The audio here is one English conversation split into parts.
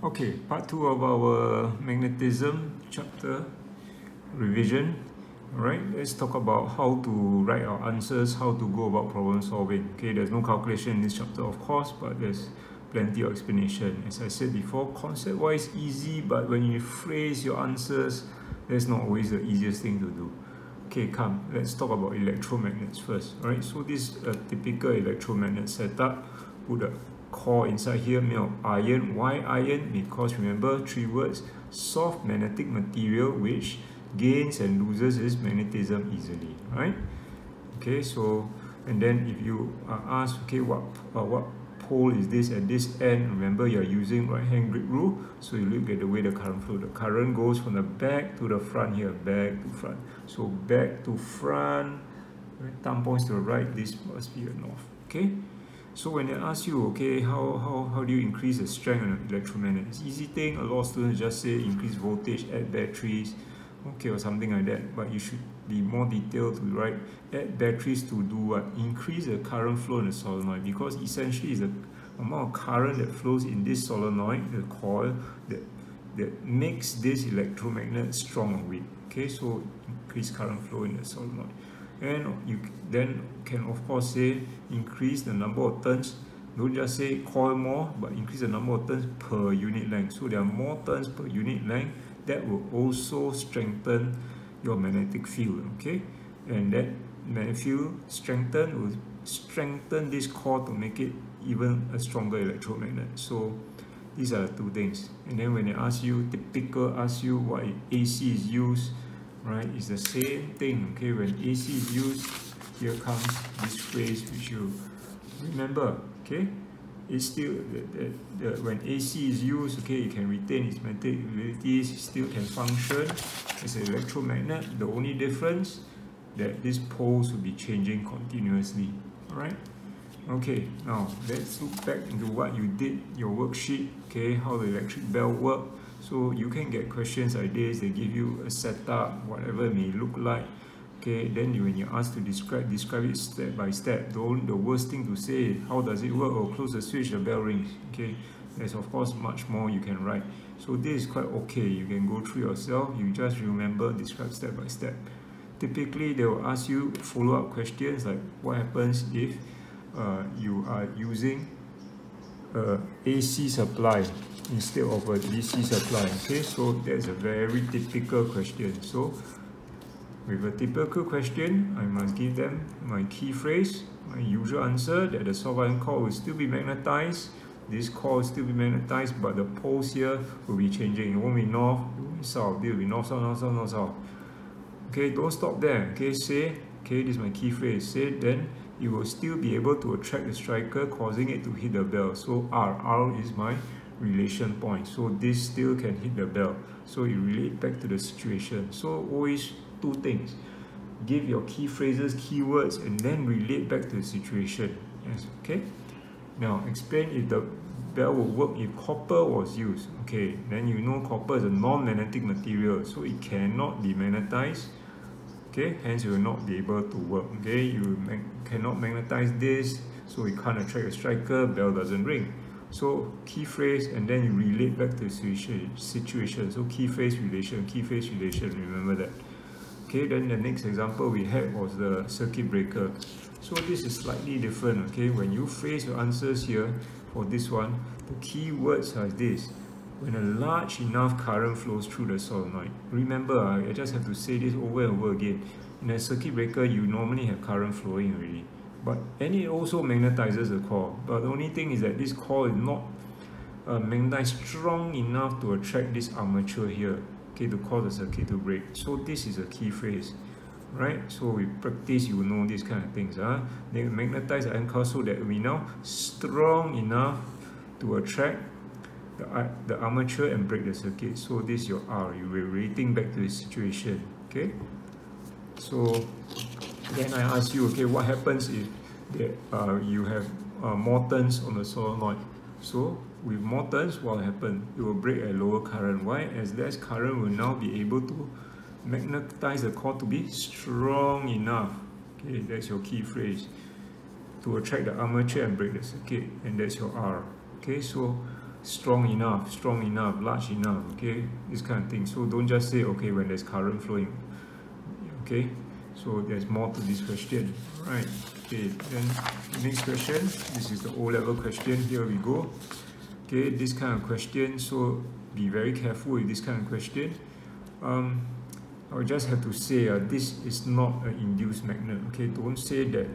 Okay, part 2 of our magnetism chapter revision. Alright, let's talk about how to write our answers, how to go about problem solving. Okay, there's no calculation in this chapter, of course, but there's plenty of explanation. As I said before, concept-wise easy, but when you phrase your answers, that's not always the easiest thing to do. Okay, come, let's talk about electromagnets first. Alright, so this is a typical electromagnet setup. Put a core inside here made of iron. Why iron? Because remember 3 words: soft magnetic material which gains and loses its magnetism easily, right? Okay, so and then if you are asked, okay, what pole is this at this end? Remember, you're using right hand grip rule, so you look at the way the current flow. The current goes from the back to the front here, back to front. So back to front, thumb points to the right, this must be a north. Okay, so when they ask you, okay, how do you increase the strength on an electromagnet? It's easy thing. A lot of students just say increase voltage, add batteries, okay, or something like that. But you should be more detailed to write add batteries to do what? Increase the current flow in the solenoid, because essentially it's the amount of current that flows in this solenoid, the coil, that makes this electromagnet strong or weak. Okay, so increase current flow in the solenoid. And you then can of course say increase the number of turns. Don't just say coil more, but increase the number of turns per unit length. So there are more turns per unit length. That will also strengthen your magnetic field. Okay, and that magnetic field will strengthen this core to make it even a stronger electromagnet. So these are the 2 things. And then when they ask you, typical ask you what AC is used, right, it's the same thing. Okay, when AC is used, here comes this phrase which you remember. Okay, it's still when AC is used, okay, it can retain its magnetic abilities, it still can function as an electromagnet. The only difference that these poles will be changing continuously. All right. Okay, now let's look back into what you did, your worksheet. Okay, how the electric bell work. So you can get questions like this. They give you a setup, whatever it may look like. Okay, then when you're asked to describe it step by step. The worst thing to say is how does it work? Or close the switch, the bell rings. Okay, there's of course much more you can write. So this is quite okay. You can go through yourself. You just remember, describe step by step. Typically, they will ask you follow-up questions like what happens if you are using AC supply instead of a DC supply. Okay, so that's a very typical question. So with a typical question, I must give them my key phrase, my usual answer, that the soft iron core will still be magnetized. This core will still be magnetized, but the poles here will be changing. It won't be north, it will be south. It will be north, south, north, south, north, south. Okay, don't stop there. Okay, say, okay, this is my key phrase. Say, then you will still be able to attract the striker, causing it to hit the bell. So R is my relation point. So this still can hit the bell. So you relate back to the situation. So always 2 things. Give your key phrases, keywords, and then relate back to the situation. Yes, okay? Now explain if the bell will work if copper was used. Okay, then you know copper is a non-magnetic material, so it cannot be magnetized. Okay, hence you will not be able to work. Okay, you cannot magnetize this, so you can't attract a striker, bell doesn't ring. So key phrase, and then you relate back to the situation. So key phrase, relation, remember that. Okay, then the next example we had was the circuit breaker. So this is slightly different. Okay, when you phrase your answers here for this one, the key words are this: when a large enough current flows through the solenoid. Remember, I just have to say this over and over again. In a circuit breaker, you normally have current flowing already, and it also magnetizes the core. But the only thing is that this core is not magnetized strong enough to attract this armature here, okay, to cause the circuit to break. So this is a key phrase, right? So with practice, you will know these kind of things. They magnetize the iron core so that we now strong enough to attract the armature and break the circuit. So this is your R. You will relating back to the situation. Okay. So then I ask you, okay, what happens if you have more turns on the solenoid? So with more turns, what will happen? It will break at lower current. Why? As less current will now be able to magnetize the core to be strong enough. Okay, that's your key phrase. To attract the armature and break the circuit, and that's your R. Okay, so strong enough, large enough, okay, this kind of thing. So don't just say, okay, when there's current flowing, okay. So there's more to this question, right? Okay, then the next question, this is the O-level question, here we go. Okay, this kind of question, so be very careful with this kind of question. I will just have to say this is not an induced magnet, okay. Don't say that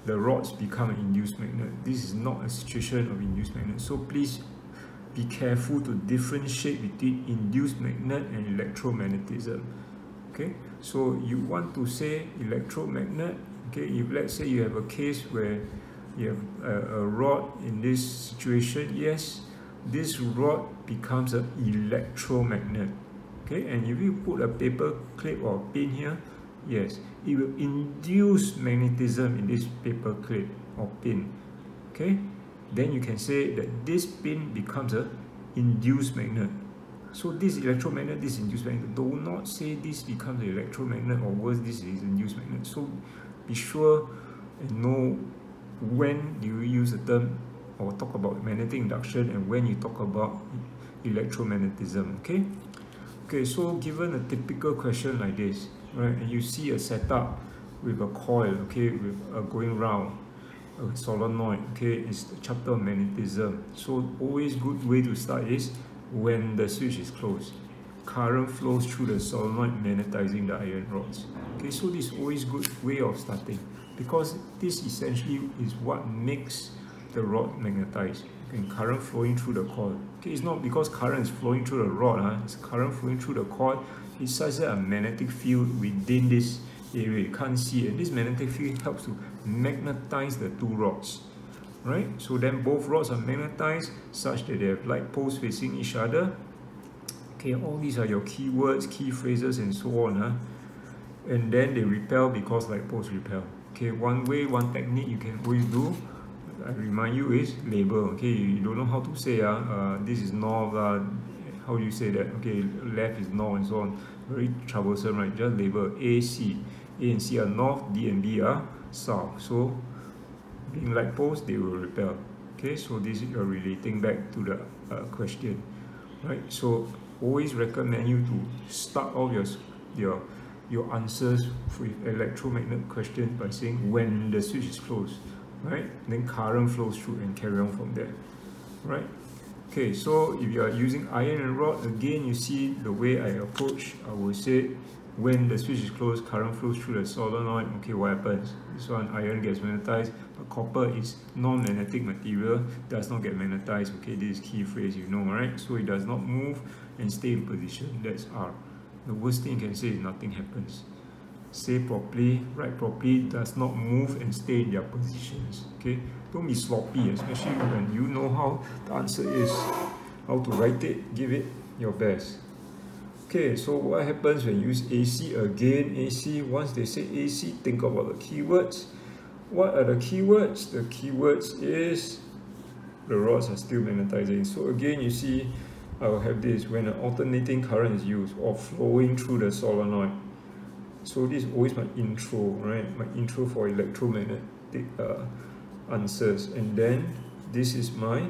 the rods become an induced magnet. This is not a situation of induced magnet. So please be careful to differentiate between induced magnet and electromagnetism. Okay, so you want to say electromagnet. Okay, if let's say you have a case where you have a rod in this situation, yes, this rod becomes an electromagnet. Okay, and if you put a paper clip or pin here, yes, it will induce magnetism in this paper clip or pin. Okay, then you can say that this pin becomes an induced magnet. So this electromagnet, this induced magnet. Do not say this becomes an electromagnet, or worse, this is induced magnet. So be sure and know when you use the term or talk about magnetic induction and when you talk about electromagnetism. Okay. Okay, so given a typical question like this, right, and you see a setup with a coil, okay, with a going round, a solenoid, okay, it's the chapter of magnetism. So always good way to start is when the switch is closed, current flows through the solenoid, magnetizing the iron rods. Okay, so this is always good way of starting, because this essentially is what makes the rod magnetized. And current flowing through the coil. Okay, it's not because current is flowing through the rod, it's current flowing through the coil. It's such a magnetic field within this area. You can't see it. And this magnetic field helps to magnetize the two rods. Right? So then both rods are magnetized such that they have like poles facing each other. Okay, all these are your keywords, key phrases, and so on. And then they repel because like poles repel. Okay, one way, one technique you can always do, I remind you, is label. Okay, you don't know how to say this is north, how do you say that? Okay, left is north and so on. Very troublesome, right? Just label A, C. A and C are north, D and B are south. So being like poles, they will repel. Okay, so this is relating back to the question, right? So always recommend you to start off your answers with electromagnet question by saying when the switch is closed. Right, then current flows through and carry on from there, right? Okay, so if you are using iron and rod, again, you see the way I approach. I will say when the switch is closed, current flows through the solenoid. Okay, what happens? This one, iron gets magnetized, but copper is non-magnetic material, does not get magnetized. Okay, this is key phrase, you know, right? So it does not move and stay in position. That's R. The worst thing you can say is nothing happens. Say properly, write properly, does not move and stay in their positions. Okay, don't be sloppy, especially when you know how the answer is, how to write it, give it your best. Okay, so what happens when you use AC? Again, AC, once they say AC, think about the keywords. What are the keywords? The keywords is the rods are still magnetizing. So again, you see, I will have this when an alternating current is used or flowing through the solenoid. So this is always my intro, right? My intro for electromagnetic answers. And then this is my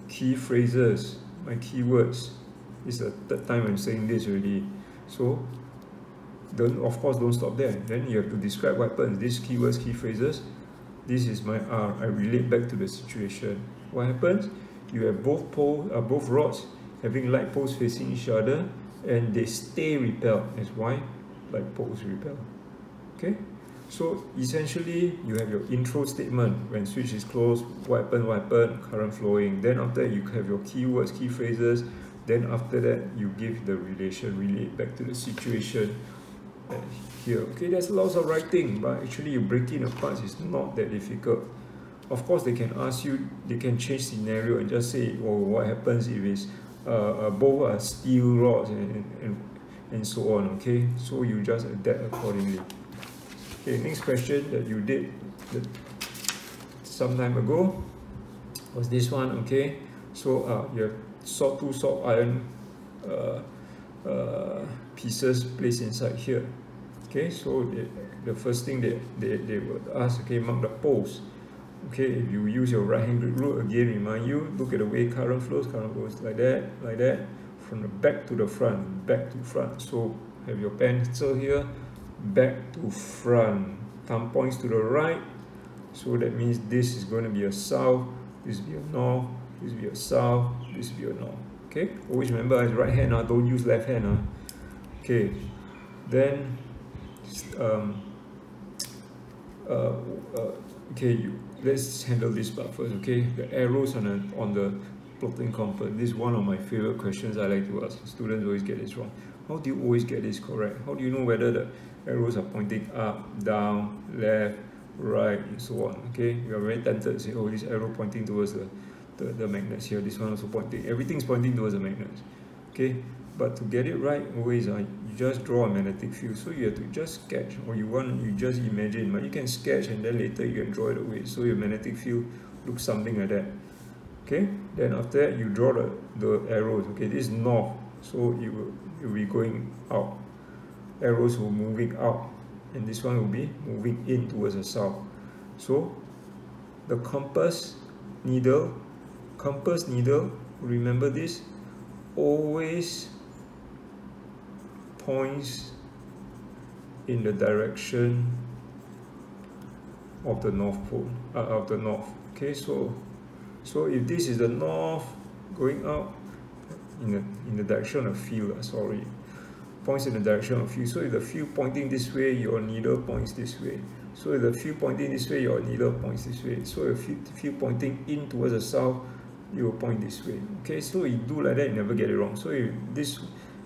key phrases, my keywords. This is the third time I'm saying this already. So of course don't stop there. Then you have to describe what happens. These keywords, key phrases. This is my R. I relate back to the situation. What happens? You have both rods having light poles facing each other, and they stay repelled. That's why like poles repel. Okay, so essentially you have your intro statement. When switch is closed, what happened, current flowing. Then after that you have your keywords, key phrases. Then after that you give the relate back to the situation here. Okay, there's lots of writing, but actually you break it apart, it's not that difficult. Of course they can ask you, they can change scenario and just say, oh, what happens if it's both are steel rods and so on. Okay, so you just adapt accordingly. Okay, next question that you did some time ago was this one. Okay, so you have two salt iron pieces placed inside here. Okay, so the first thing they would ask, okay, mark the poles. Okay, if you use your right hand grip rule, again remind you, look at the way current flows like that, from the back to the front, back to front. So have your pencil here, back to front, thumb points to the right. So that means this is going to be a south, this will be a north, this will be a south, this will be a north. Okay, always remember it's right hand, don't use left hand. Okay, then okay, let's handle this part first. Okay, the arrows on the plotting compass. This is one of my favorite questions I like to ask. Students always get this wrong. How do you always get this correct? How do you know whether the arrows are pointing up, down, left, right, and so on? Okay, you are very tempted to say, oh, this arrow pointing towards the magnets here. This one also pointing. Everything's pointing towards the magnets. Okay, but to get it right, always you just draw a magnetic field. So you have to just sketch, or you just imagine, but you can sketch and then later you can draw it away. So your magnetic field looks something like that. Okay, then after that you draw the arrows. Okay, this is north, so it will be going out. Arrows will moving out, and this one will be moving in towards the south. So the compass needle, remember this, always points in the direction of the north pole, of the north. Okay, so if this is the north going out in the direction of field, points in the direction of field. So if the field pointing this way, your needle points this way. So if the field pointing this way, your needle points this way. So if the field pointing in towards the south, you will point this way. Okay, so you do like that, you never get it wrong. So if this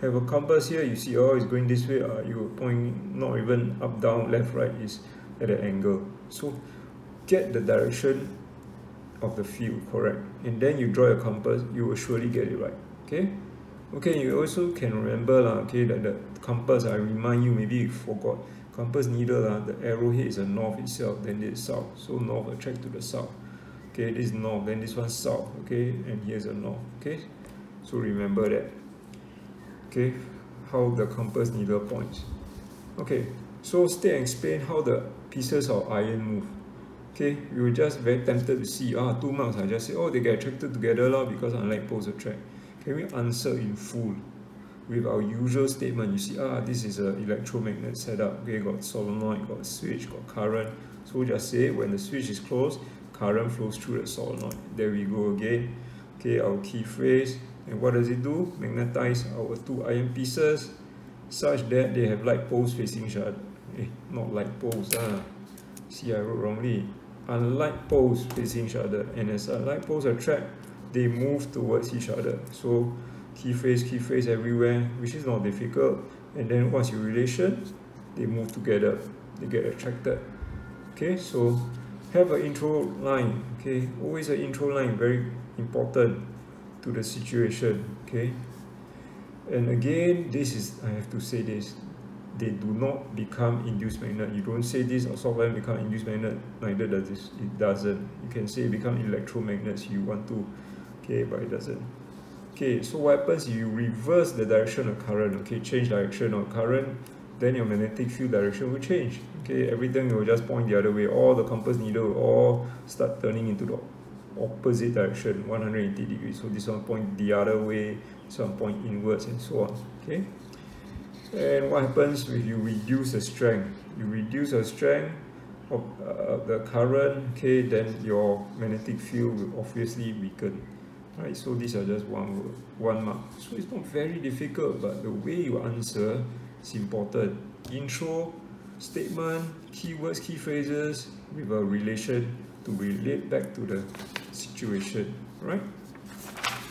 have a compass here, you see, oh, it's going this way, you will point not even up, down, left, right, is at an angle. So get the direction of the field correct, and then you draw your compass, you will surely get it right. Okay, you also can remember okay, that the compass, I remind you, maybe you forgot, compass needle, the arrowhead is a north itself, then this is south. So north attract to the south. Okay, this is north, then this one south. Okay, and here's a north. Okay, so remember that. Okay, how the compass needle points. Okay, so stay and explain how the pieces of iron move. Okay, you were just very tempted to see 2 marks. I just say, oh, they get attracted together because unlike poles attract. Can we answer in full with our usual statement? You see, this is an electromagnet setup. Okay, got solenoid, got switch, got current. So just say when the switch is closed, current flows through the solenoid. There we go again. Okay, our key phrase. And what does it do? Magnetize our 2 iron pieces such that they have like poles facing each other. Not like poles. See, I wrote wrongly. Unlike poles facing each other. And as unlike poles attract, they move towards each other. So key phrase everywhere, which is not difficult. And then once you relation, they move together. They get attracted. Okay, so have an intro line. Okay, always an intro line, very important to the situation. Okay, and again, this is, I have to say this, they do not become induced magnet. You don't say this or software become induced magnet, neither does this. It doesn't. You can say become electromagnets you want to, okay, but it doesn't. Okay, so what happens if you reverse the direction of current? Okay, change direction of current, then your magnetic field direction will change. Okay, everything will just point the other way. All the compass needle will all start turning into the opposite direction, 180 degrees. So this one point the other way, this one point inwards, and so on. Okay, and what happens if you reduce the strength? You reduce the strength of the current. Okay, then your magnetic field will obviously weaken. Right, so these are just one word, 1 mark. So it's not very difficult, but the way you answer is important. Intro, statement, keywords, key phrases with a relation to relate back to the situation, right?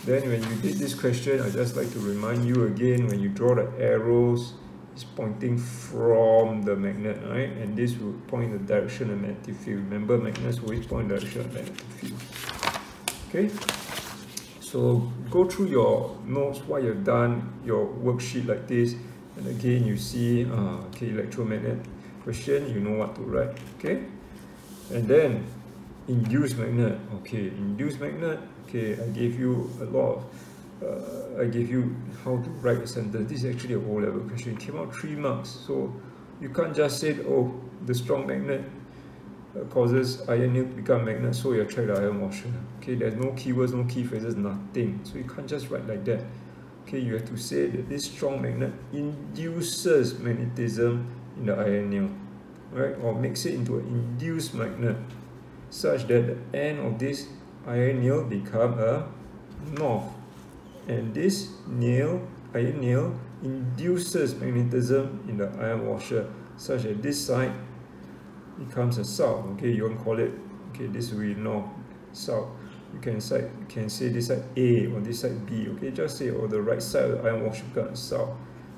Then when you did this question, I just like to remind you again, when you draw the arrows, it's pointing from the magnet, right? And this will point the direction of magnetic field. Remember, magnets always point the direction of magnetic field. Okay? So go through your notes, what you've done, your worksheet like this, and again you see, okay, electromagnet question, you know what to write, okay? And then induced magnet, okay, induced magnet, okay, I gave you a lot of, I gave you how to write a sentence. This is actually a O-level question. It came out 3 marks, so you can't just say, oh, the strong magnet causes iron nail to become magnet, so you attract the iron washer. Okay, there's no keywords, no key phrases, nothing. So you can't just write like that. Okay, you have to say that this strong magnet induces magnetism in the iron nail, right? Or makes it into an induced magnet, such that the end of this iron nail become a north, and this iron nail induces magnetism in the iron washer, such that this side becomes a south. Okay, you won't call it, okay, this will be north, south. You can say this side A or this side B. Okay, just say on the right side of the iron washer becomes south,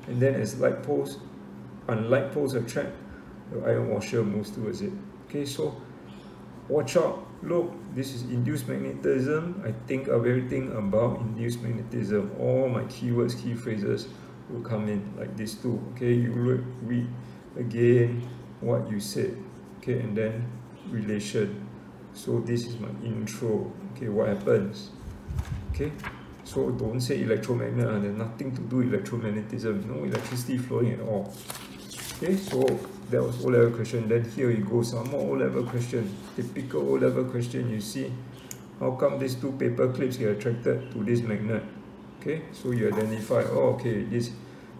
and then as unlike poles attract, the iron washer moves towards it. Okay, so watch out. Look, this is induced magnetism. I think of everything about induced magnetism. All my keywords, key phrases will come in like this too. Okay, you read again what you said. Okay, and then relation. So this is my intro. Okay, what happens? Okay, so don't say electromagnet, there's nothing to do with electromagnetism, no electricity flowing at all. Okay, so that was O-level question. Then here you go, some more O-level question. Typical O-level question. You see, how come these two paper clips get attracted to this magnet? Okay, so you identify, oh, okay, this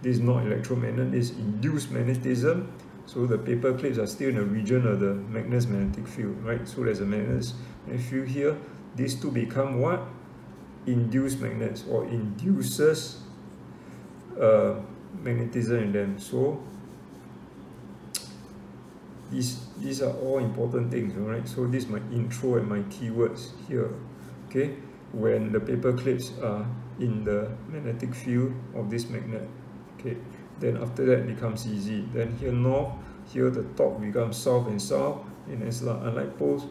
is not electromagnet, this is induced magnetism. So the paper clips are still in the region of the magnet's magnetic field, right? So there's a magnet's field here. These two become what? Induced magnets, or induces magnetism in them. So these are all important things, all right? So this is my intro and my keywords here. Okay, when the paper clips are in the magnetic field of this magnet. Okay, then after that it becomes easy. Then here north, here the top becomes south and south, and as unlike poles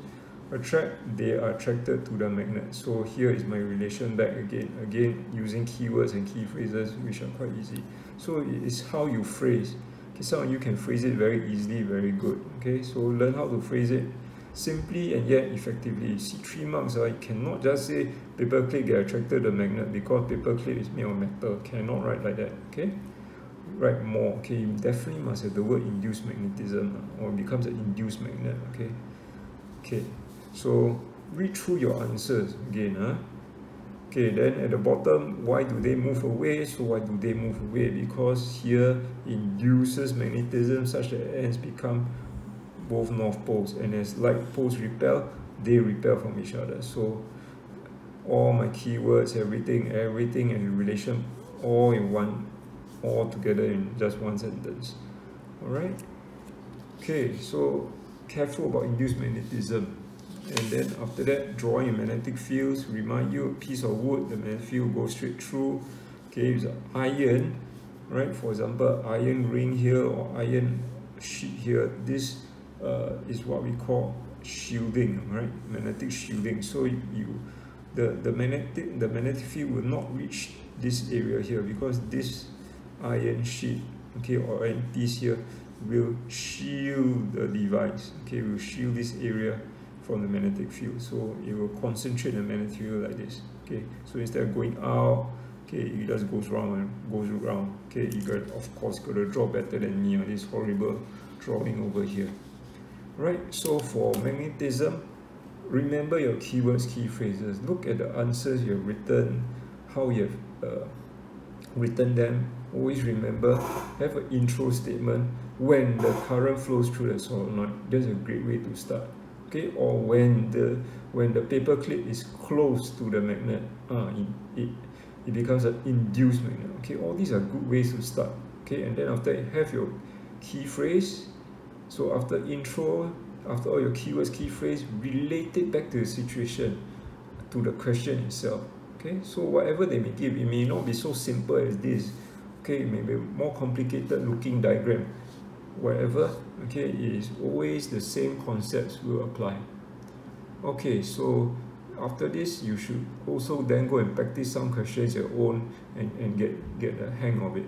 attract, they are attracted to the magnet. So here is my relation back again using keywords and key phrases, which are quite easy. So it is how you phrase. Okay, some of you can phrase it very easily, very good. Okay, so learn how to phrase it simply and yet effectively. You see 3 marks, you cannot just say paper clip get attracted to the magnet because paper clip is made of metal. Cannot write like that. Okay, write more. Okay, you definitely must have the word induced magnetism, or it becomes an induced magnet. Okay, okay, so read through your answers again. Okay, then at the bottom, why do they move away? So why do they move away? Because here induces magnetism such that ends become both north poles, and as like poles repel, they repel from each other. So all my keywords, everything and relation, all together in just one sentence. All right. Okay, so careful about induced magnetism. And then after that, drawing magnetic fields. Remind you, a piece of wood, the magnetic field goes straight through. Okay, with iron, right? For example, iron ring here or iron sheet here. This is what we call shielding, right? Magnetic shielding. So the magnetic field will not reach this area here, because this iron sheet, okay, or iron piece here will shield the device. Okay, will shield this area from the magnetic field, so it will concentrate the magnetic field like this. Okay, so instead of going out, okay, it just goes round and goes around. Okay, you got, of course, got to draw better than me on this horrible drawing over here. Right, so for magnetism, remember your keywords, key phrases. Look at the answers you have written, how you have written them. Always remember, have an intro statement. When the current flows through the solenoid, that's a great way to start. Okay, or when the paper clip is close to the magnet, it becomes an induced magnet. Okay, all these are good ways to start. Okay, and then after you have your key phrase. So after intro, after all your keywords, key phrase, relate it back to the situation, to the question itself. Okay, so whatever they may give, it may not be so simple as this. Okay, it may be more complicated looking diagram. Whatever, okay, it is always the same concepts will apply. Okay, so after this, you should also then go and practice some questions your own and get the hang of it.